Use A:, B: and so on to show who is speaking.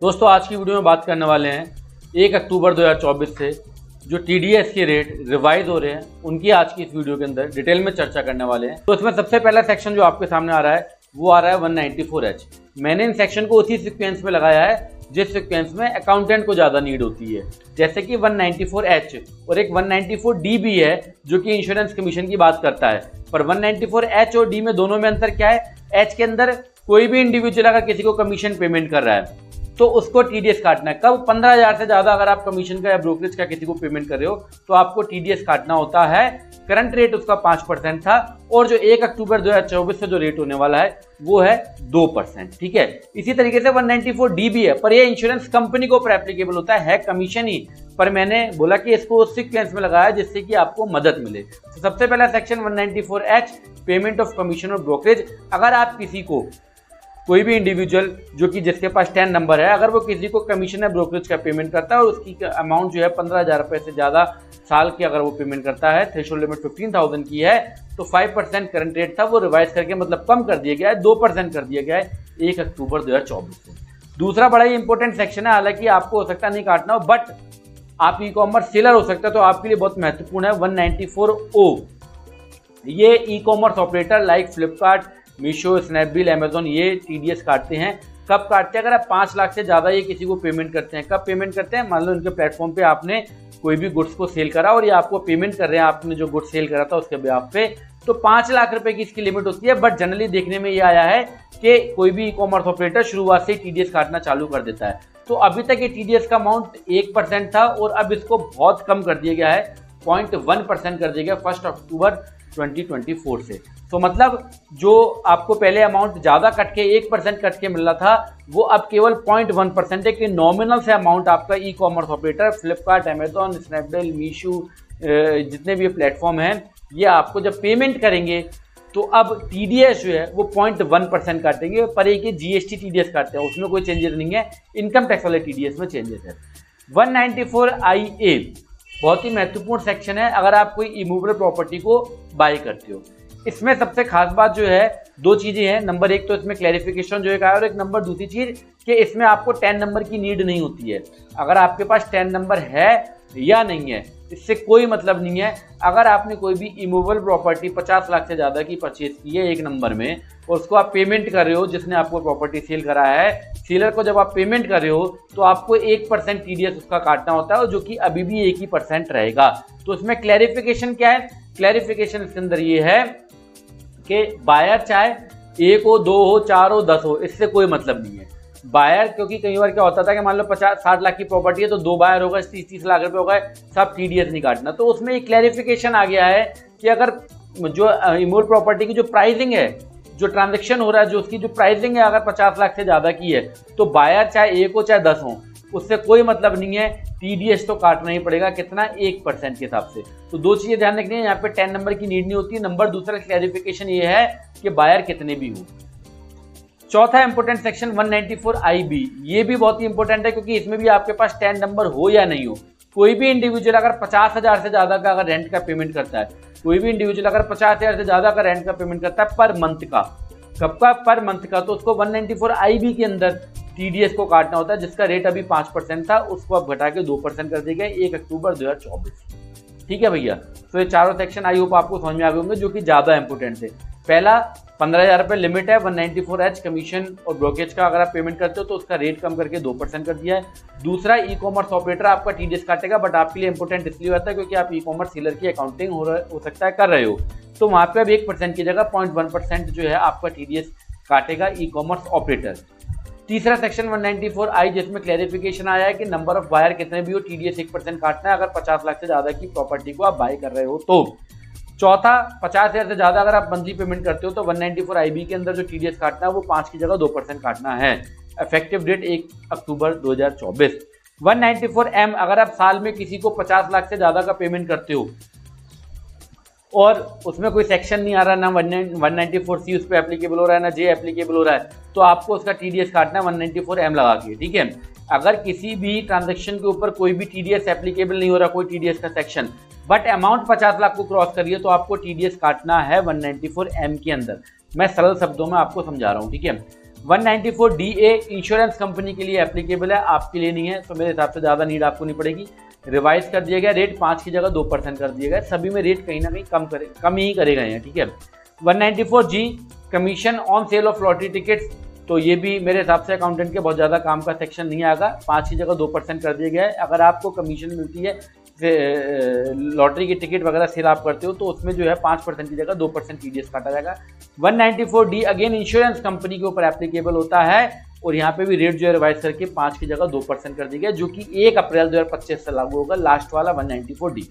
A: दोस्तों आज की वीडियो में बात करने वाले हैं 1 अक्टूबर 2024 से जो टीडीएस के रेट रिवाइज हो रहे हैं उनकी आज की इस वीडियो के अंदर डिटेल में चर्चा करने वाले हैं। तो इसमें सबसे पहला सेक्शन जो आपके सामने आ रहा है वो आ रहा है 194H। मैंने इन सेक्शन को उसी सीक्वेंस में लगाया है जिस सीक्वेंस में अकाउंटेंट को ज़्यादा नीड होती है। जैसे कि 194H और एक 194D भी है जो कि इंश्योरेंस कमीशन की बात करता है, पर 194H और D में दोनों में अंतर क्या है? H के अंदर कोई भी इंडिविजुअल अगर किसी को कमीशन पेमेंट कर रहा है तो उसको टीडीएस काटना है। कब? 15,000 से ज़्यादा अगर आप कमीशन का या ब्रोकरेज का किसी को पेमेंट कर रहे हो तो आपको टीडीएस काटना होता है। करंट रेट उसका 5% था और जो 1 अक्टूबर 2024 से जो रेट होने वाला है वो है 2%। ठीक है, इसी तरीके से 194D भी है, पर ये इंश्योरेंस कंपनी को ऊपर एप्लीकेबल होता है कमीशन ही, पर मैंने बोला कि इसको उस सीक्वेंस में लगाया जिससे कि आपको मदद मिले। तो सबसे पहला section 194H payment of commission और ब्रोकरेज। अगर आप किसी को कोई भी इंडिविजुअल जो कि जिसके पास 10 नंबर है, अगर वो किसी को कमीशन या ब्रोकरेज का पेमेंट करता है और उसकी अमाउंट जो है 15,000 रुपये से ज़्यादा साल की अगर वो पेमेंट करता है, थ्रेशोल्ड लिमिट 15,000 की है, तो 5% करंट रेट था वो रिवाइज करके मतलब कम कर दिया गया है, 2% कर दिया गया है 1 अक्टूबर 2024 से। दूसरा बड़ा ही इंपॉर्टेंट सेक्शन है, हालांकि आपको हो सकता है नहीं काटना हो, बट आप ई कॉमर्स सेलर हो सकता है तो आपके लिए बहुत महत्वपूर्ण है 194O। ये e commerce operator like Flipkart, Meesho, Snapdeal, Amazon ये टीडीएस काटते हैं। कब काटते हैं? अगर आप 5 लाख से ज़्यादा ये किसी को पेमेंट करते हैं। कब पेमेंट करते हैं? मान लो इनके प्लेटफॉर्म पे आपने कोई भी गुड्स को सेल करा और ये आपको पेमेंट कर रहे हैं, आपने जो गुड्स सेल करा था उसके बिहाफ पे, तो 5 लाख रुपए की इसकी लिमिट होती है। बट जनरली देखने में ये आया है कि कोई भी ई कॉमर्स ऑपरेटर शुरुआत से टीडीएस काटना चालू कर देता है। तो अभी तक ये टीडीएस का अमाउंट 1% था और अब इसको बहुत कम कर दिया गया है, 0.1% कर दिया गया 1 अक्टूबर 2024 से। तो मतलब जो आपको पहले अमाउंट ज़्यादा कट के 1% कट के मिल रहा था वो अब केवल 0.1% है कि नॉमिनल से अमाउंट आपका e commerce operator Flipkart, Amazon, Snapdeal, Meesho जितने भी प्लेटफॉर्म हैं ये आपको जब पेमेंट करेंगे तो अब टीडीएस जो है वो 0.1% काटेंगे। पर एक जीएसटी टीडीएस काटते हैं, उसमें कोई चेंजेस नहीं है, इनकम टैक्स वाले टीडीएस में चेंजेस है। 194IA बहुत ही महत्वपूर्ण सेक्शन है अगर आप कोई इमूवेबल प्रॉपर्टी को बाय करते हो। इसमें सबसे खास बात जो है 2 चीज़ें हैं। नंबर 1 तो इसमें क्लैरिफिकेशन जो है और एक नंबर दूसरी चीज़ कि इसमें आपको 10 नंबर की नीड नहीं होती है। अगर आपके पास 10 नंबर है या नहीं है इससे कोई मतलब नहीं है। अगर आपने कोई भी इमूवेबल प्रॉपर्टी 50 लाख से ज़्यादा की परचेज की है 1 नंबर में और उसको आप पेमेंट कर रहे हो, जिसने आपको प्रॉपर्टी सेल करा है, सेलर को जब आप पेमेंट कर रहे हो तो आपको 1% टीडीएस उसका काटना होता है, जो कि अभी भी 1% रहेगा। तो इसमें क्लैरिफिकेशन क्या है? क्लैरिफिकेशन इसके अंदर ये है कि बायर चाहे 1 हो, 2 हो, 4 हो, 10 हो, इससे कोई मतलब नहीं है। बायर, क्योंकि कई बार क्या होता था कि मान लो 50-60 लाख की प्रॉपर्टी है तो 2 बायर होगा, 30-30 लाख रुपए होगा, सब टीडीएस नहीं काटना। तो उसमें एक क्लैरिफिकेशन आ गया है कि अगर जो इमूवेबल प्रॉपर्टी की जो प्राइसिंग है, जो ट्रांजेक्शन हो रहा है, जो उसकी जो प्राइसिंग है अगर 50 लाख से ज़्यादा की है तो बायर चाहे 1 हो चाहे 10 हो उससे कोई मतलब नहीं है, टीडीएस तो काटना ही पड़ेगा। कितना? 1% के हिसाब से। तो 2 चीज़ें ध्यान रखनी है, यहाँ पे 10 नंबर की नीड नहीं होती। नंबर दूसरा क्लैरिफिकेशन ये है कि बायर कितने भी हो। चौथा इंपोर्टेंट सेक्शन 194IB, ये भी बहुत ही इंपॉर्टेंट है क्योंकि इसमें भी आपके पास 10 नंबर हो या नहीं हो, कोई भी इंडिविजुअल अगर 50,000 से ज़्यादा का अगर रेंट का पेमेंट करता है, कोई भी इंडिविजुअल अगर 50,000 से ज़्यादा का रेंट का पेमेंट करता है पर मंथ का, कब का? पर मंथ का, तो उसको 194IB के अंदर टीडीएस को काटना होता है, जिसका रेट अभी 5% था, उसको अब घटा के 2% कर दिया गया 1 अक्टूबर 2024। ठीक है भैया, तो ये चारों सेक्शन आई होप आपको समझ में आ गए होंगे जो कि ज़्यादा इंपॉर्टेंट थे। पहला 15,000 रुपये लिमिट है 194H कमीशन और ब्रोकेज का, अगर आप पेमेंट करते हो तो उसका रेट कम करके 2% कर दिया है। दूसरा, ई कॉमर्स ऑपरेटर आपका टीडीएस काटेगा, बट आपके लिए इंपॉर्टेंट इसलिए होता है क्योंकि आप ई कॉमर्स सेलर की अकाउंटिंग हो सकता है कर रहे हो, तो वहाँ पे अब 1% की जगह 0.1% जो है आपका टीडीएस काटेगा ई कॉमर्स ऑपरेटर। तीसरा सेक्शन 194I जिसमें क्लैरिफिकेशन आया है कि नंबर ऑफ बायर कितने भी हो टीडीएस 1% काटना है अगर 50 लाख से ज़्यादा की प्रॉपर्टी को आप बाय कर रहे हो तो। चौथा, 50,000 से ज़्यादा अगर आप मंथली पेमेंट करते हो तो 194IB के अंदर जो टीडीएस काटना है वो 5 की जगह 2% काटना है। इफेक्टिव डेट 1 अक्टूबर 2024। 194M, अगर आप साल में किसी को 50 लाख से ज़्यादा का पेमेंट करते हो और उसमें कोई सेक्शन नहीं आ रहा, ना 194C उस पर एप्लीकेबल हो रहा है, ना J एप्लीकेबल हो रहा है, तो आपको उसका टीडीएस काटना है 194M लगा के। ठीक है, अगर किसी भी ट्रांजैक्शन के ऊपर कोई भी टीडीएस एप्लीकेबल नहीं हो रहा, कोई टीडीएस का सेक्शन, बट अमाउंट 50 लाख को क्रॉस करिए तो आपको टीडीएस काटना है 194M के अंदर। मैं सरल शब्दों में आपको समझा रहा हूँ। ठीक है, 194DA इंश्योरेंस कंपनी के लिए एप्लीकेबल है, आपके लिए नहीं है, तो मेरे हिसाब से ज़्यादा नीड आपको नहीं पड़ेगी। रिवाइज कर दिया गया, रेट 5 की जगह 2% कर दिया गया, सभी में रेट कहीं ना कहीं कम ही करेगा यहाँ, ठीक है। 194G commission on sale of lottery tickets, तो ये भी मेरे हिसाब से अकाउंटेंट के बहुत ज़्यादा काम का सेक्शन नहीं आएगा, 5 की जगह 2% कर दिया गया है। अगर आपको कमीशन मिलती है लॉटरी की टिकट वगैरह सेल आप करते हो तो उसमें जो है 5% की जगह 2% TDS काटा जाएगा। 194D अगेन इंश्योरेंस कंपनी के ऊपर एप्लीकेबल होता है और यहाँ पे भी रेट जो है रिवाइज करके 5 की जगह 2% कर दी गया, जो कि 1 अप्रैल 2025 से लागू होगा, लास्ट वाला 194D।